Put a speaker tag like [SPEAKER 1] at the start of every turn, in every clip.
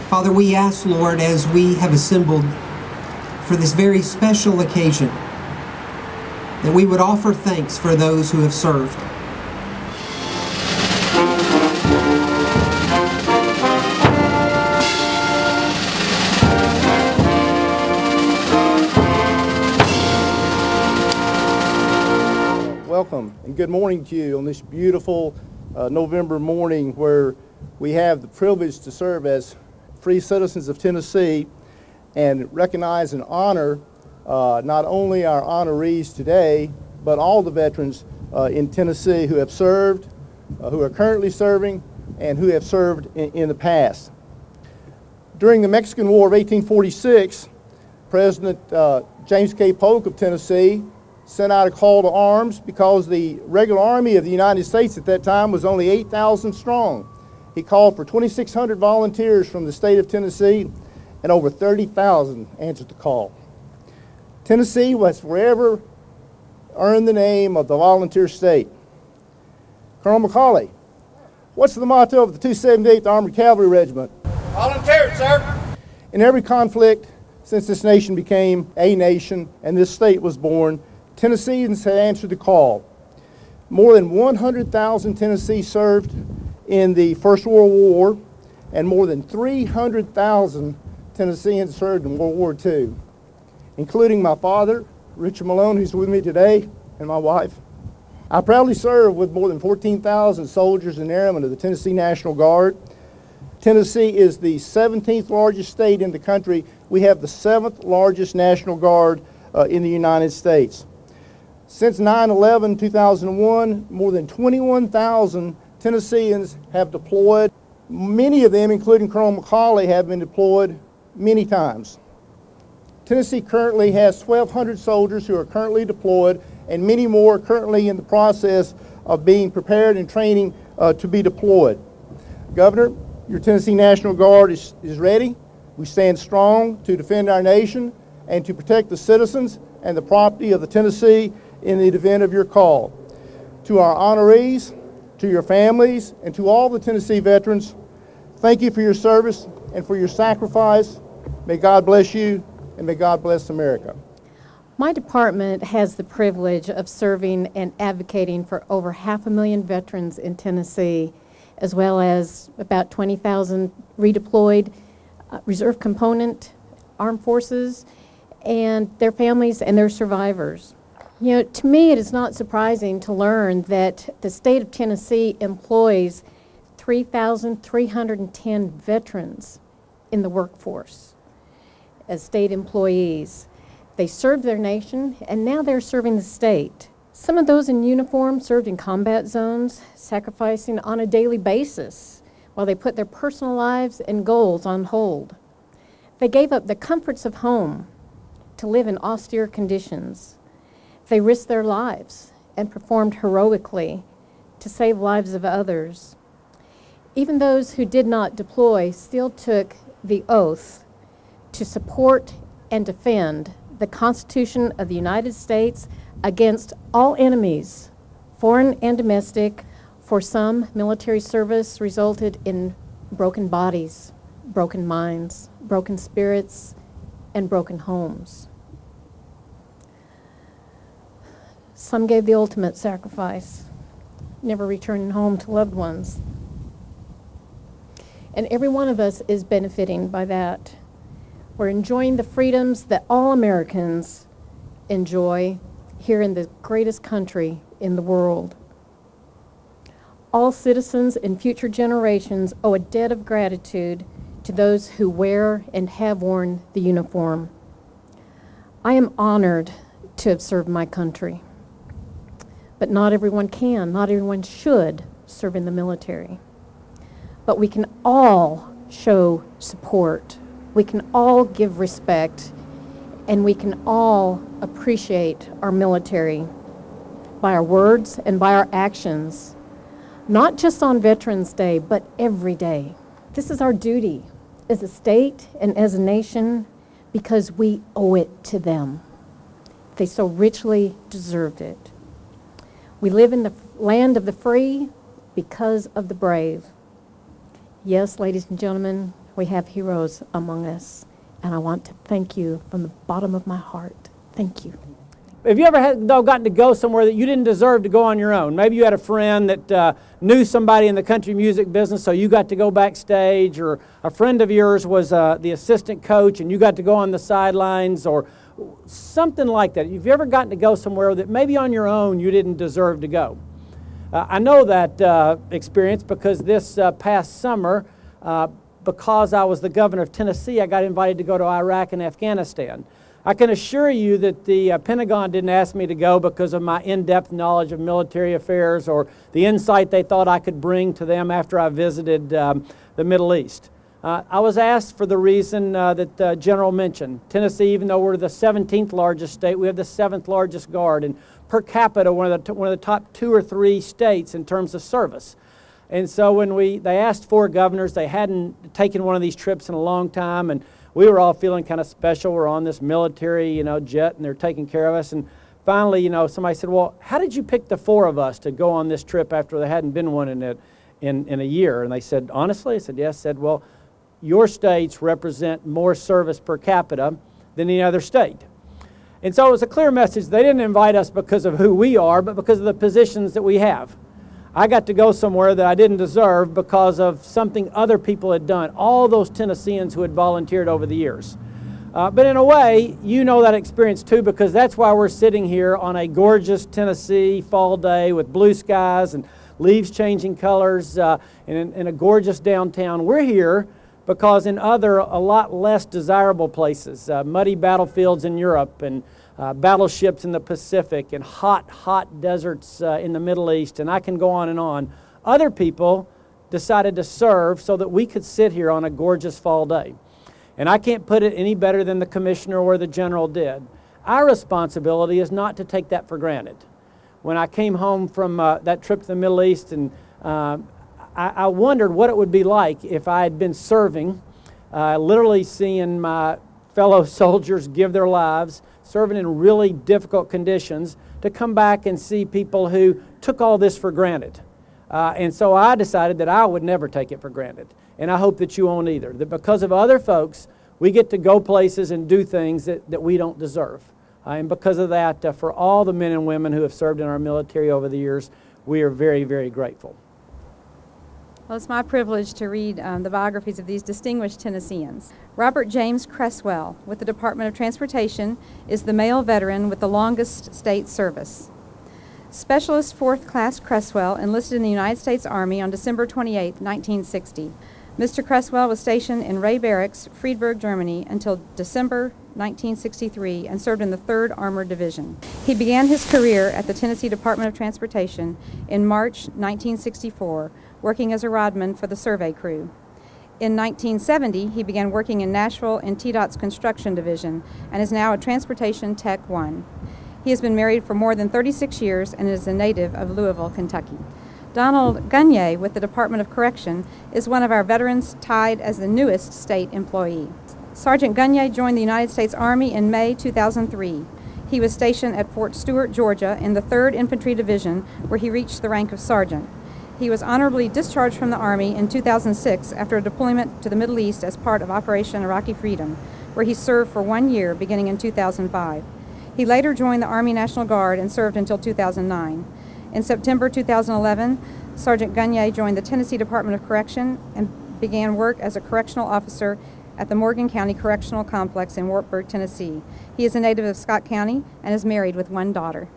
[SPEAKER 1] Father, we ask, Lord, as we have assembled for this very special occasion, that we would offer thanks for those who have served.
[SPEAKER 2] Welcome and good morning to you on this beautiful November morning where we have the privilege to serve as free citizens of Tennessee and recognize and honor not only our honorees today, but all the veterans in Tennessee who have served, who are currently serving, and who have served in the past. During the Mexican War of 1846, President James K. Polk of Tennessee sent out a call to arms because the regular army of the United States at that time was only 8,000 strong. He called for 2,600 volunteers from the state of Tennessee, and over 30,000 answered the call. Tennessee was forever earned the name of the volunteer state. Colonel McCauley, what's the motto of the 278th Armored Cavalry Regiment?
[SPEAKER 3] Volunteers, sir.
[SPEAKER 2] In every conflict since this nation became a nation and this state was born, Tennesseans had answered the call. More than 100,000 Tennessee served in the First World War, and more than 300,000 Tennesseans served in World War II, including my father, Richard Maloan, who's with me today, and my wife. I proudly serve with more than 14,000 soldiers and airmen of the Tennessee National Guard. Tennessee is the 17th largest state in the country. We have the 7th largest National Guard in the United States. Since 9/11/2001, more than 21,000 Tennesseans have deployed. Many of them, including Colonel McCauley, have been deployed many times. Tennessee currently has 1,200 soldiers who are currently deployed, and many more are currently in the process of being prepared and training to be deployed. Governor, your Tennessee National Guard is ready. We stand strong to defend our nation and to protect the citizens and the property of the Tennessee in the event of your call. To our honorees, to your families, and to all the Tennessee veterans, thank you for your service and for your sacrifice. May God bless you, and may God bless America.
[SPEAKER 4] My department has the privilege of serving and advocating for over 500,000 veterans in Tennessee, as well as about 20,000 redeployed reserve component armed forces and their families and their survivors. You know, to me, it is not surprising to learn that the state of Tennessee employs 3,310 veterans in the workforce as state employees. They served their nation, and now they're serving the state. Some of those in uniform served in combat zones, sacrificing on a daily basis while they put their personal lives and goals on hold. They gave up the comforts of home to live in austere conditions. They risked their lives and performed heroically to save lives of others. Even those who did not deploy still took the oath to support and defend the Constitution of the United States against all enemies, foreign and domestic. For some, military service resulted in broken bodies, broken minds, broken spirits, and broken homes. Some gave the ultimate sacrifice, never returning home to loved ones. And every one of us is benefiting by that. We're enjoying the freedoms that all Americans enjoy here in the greatest country in the world. All citizens and future generations owe a debt of gratitude to those who wear and have worn the uniform. I am honored to have served my country. But not everyone can, not everyone should serve in the military. But we can all show support. We can all give respect, and we can all appreciate our military by our words and by our actions, not just on Veterans Day, but every day. This is our duty as a state and as a nation because we owe it to them. They so richly deserved it. We live in the land of the free because of the brave. Yes, ladies and gentlemen, We have heroes among us, and I want to thank you from the bottom of my heart. Thank you.
[SPEAKER 5] Have you ever gotten to go somewhere that you didn't deserve to go on your own? Maybe you had a friend that knew somebody in the country music business, so you got to go backstage, or a friend of yours was the assistant coach and you got to go on the sidelines, or something like that. Have you ever gotten to go somewhere that maybe on your own you didn't deserve to go? I know that experience because this past summer, because I was the governor of Tennessee, I got invited to go to Iraq and Afghanistan. I can assure you that the Pentagon didn't ask me to go because of my in-depth knowledge of military affairs or the insight they thought I could bring to them after I visited the Middle East. I was asked for the reason that the General mentioned. Tennessee, even though we're the 17th largest state, we have the 7th largest Guard, and per capita, one of the top 2 or 3 states in terms of service. And so when they asked 4 governors, they hadn't taken one of these trips in a long time, and we were all feeling kind of special. We're on this military, jet, and they're taking care of us. And finally, somebody said, well, how did you pick the 4 of us to go on this trip after there hadn't been one in a year? And they said, honestly? I said, yes. I said, well, your states represent more service per capita than any other state. And so it was a clear message. They didn't invite us because of who we are, but because of the positions that we have. I got to go somewhere that I didn't deserve because of something other people had done, all those Tennesseans who had volunteered over the years. But in a way, you know that experience too, because that's why we're sitting here on a gorgeous Tennessee fall day with blue skies and leaves changing colors in a gorgeous downtown. We're here because in other, a lot less desirable places, muddy battlefields in Europe and battleships in the Pacific and hot deserts in the Middle East, and I can go on and on. Other people decided to serve so that we could sit here on a gorgeous fall day. And I can't put it any better than the commissioner or the general did. Our responsibility is not to take that for granted. When I came home from that trip to the Middle East, and I wondered what it would be like if I had been serving, literally seeing my fellow soldiers give their lives, serving in really difficult conditions, to come back and see people who took all this for granted. And so I decided that I would never take it for granted. And I hope that you won't either. That because of other folks, we get to go places and do things that we don't deserve. And because of that, for all the men and women who have served in our military over the years, we are very, very grateful.
[SPEAKER 6] Well, it's my privilege to read the biographies of these distinguished Tennesseans. Robert James Cresswell, with the Department of Transportation, is the male veteran with the longest state service. Specialist 4th Class Cresswell enlisted in the United States Army on December 28, 1960. Mr. Cresswell was stationed in Ray Barracks, Friedberg, Germany, until December 1963 and served in the 3rd Armored Division. He began his career at the Tennessee Department of Transportation in March 1964, working as a rodman for the survey crew. In 1970, he began working in Nashville in TDOT's construction division and is now a Transportation Tech 1. He has been married for more than 36 years and is a native of Louisville, Kentucky. Donald Gunye with the Department of Correction is one of our veterans tied as the newest state employee. Sergeant Gunye joined the United States Army in May 2003. He was stationed at Fort Stewart, Georgia in the 3rd Infantry Division, where he reached the rank of sergeant. He was honorably discharged from the Army in 2006 after a deployment to the Middle East as part of Operation Iraqi Freedom, where he served for 1 year beginning in 2005. He later joined the Army National Guard and served until 2009. In September 2011, Sergeant Gunye joined the Tennessee Department of Correction and began work as a correctional officer at the Morgan County Correctional Complex in Wartburg, Tennessee. He is a native of Scott County and is married with 1 daughter.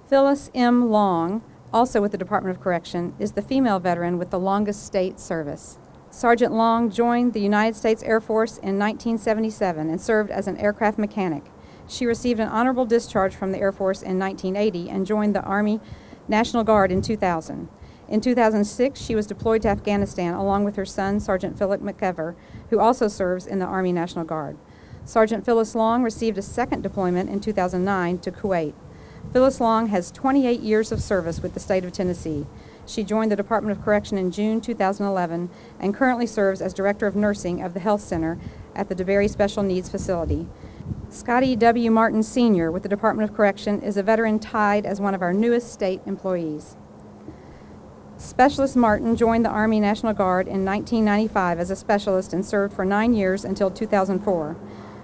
[SPEAKER 6] Phyllis M. Long, also with the Department of Correction, is the female veteran with the longest state service. Sergeant Long joined the United States Air Force in 1977 and served as an aircraft mechanic. She received an honorable discharge from the Air Force in 1980 and joined the Army National Guard in 2000. In 2006, she was deployed to Afghanistan along with her son, Sergeant Philip McEver, who also serves in the Army National Guard. Sergeant Phyllis Long received a 2nd deployment in 2009 to Kuwait. Phyllis Long has 28 years of service with the state of Tennessee. She joined the Department of Correction in June 2011 and currently serves as Director of Nursing of the Health Center at the DeBerry Special Needs Facility. Scotty W. Martin Sr. with the Department of Correction is a veteran tied as one of our newest state employees. Specialist Martin joined the Army National Guard in 1995 as a specialist and served for 9 years until 2004.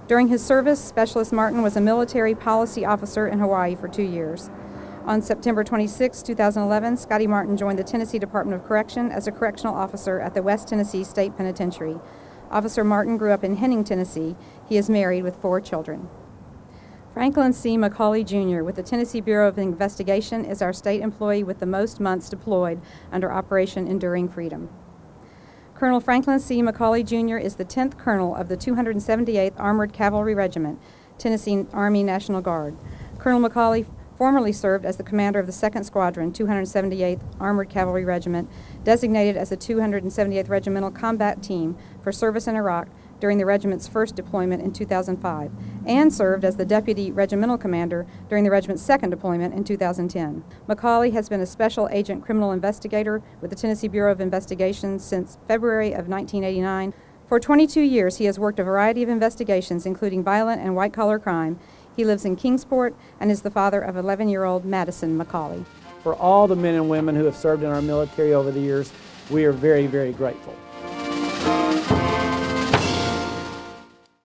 [SPEAKER 6] During his service, Specialist Martin was a military policy officer in Hawaii for 2 years. On September 26, 2011, Scotty Martin joined the Tennessee Department of Correction as a correctional officer at the West Tennessee State Penitentiary. Officer Martin grew up in Henning, Tennessee. He is married with 4 children. Franklin C. McCauley, Jr. with the Tennessee Bureau of Investigation is our state employee with the most months deployed under Operation Enduring Freedom. Colonel Franklin C. McCauley, Jr. is the 10th Colonel of the 278th Armored Cavalry Regiment, Tennessee Army National Guard. Colonel McCauley formerly served as the commander of the 2nd Squadron, 278th Armored Cavalry Regiment, designated as the 278th Regimental Combat Team for service in Iraq during the regiment's first deployment in 2005, and served as the Deputy Regimental Commander during the regiment's second deployment in 2010. McCauley has been a Special Agent Criminal Investigator with the Tennessee Bureau of Investigation since February of 1989. For 22 years, he has worked a variety of investigations, including violent and white-collar crime. He lives in Kingsport and is the father of 11-year-old Madison McCauley.
[SPEAKER 5] For all the men and women who have served in our military over the years, we are very, very grateful.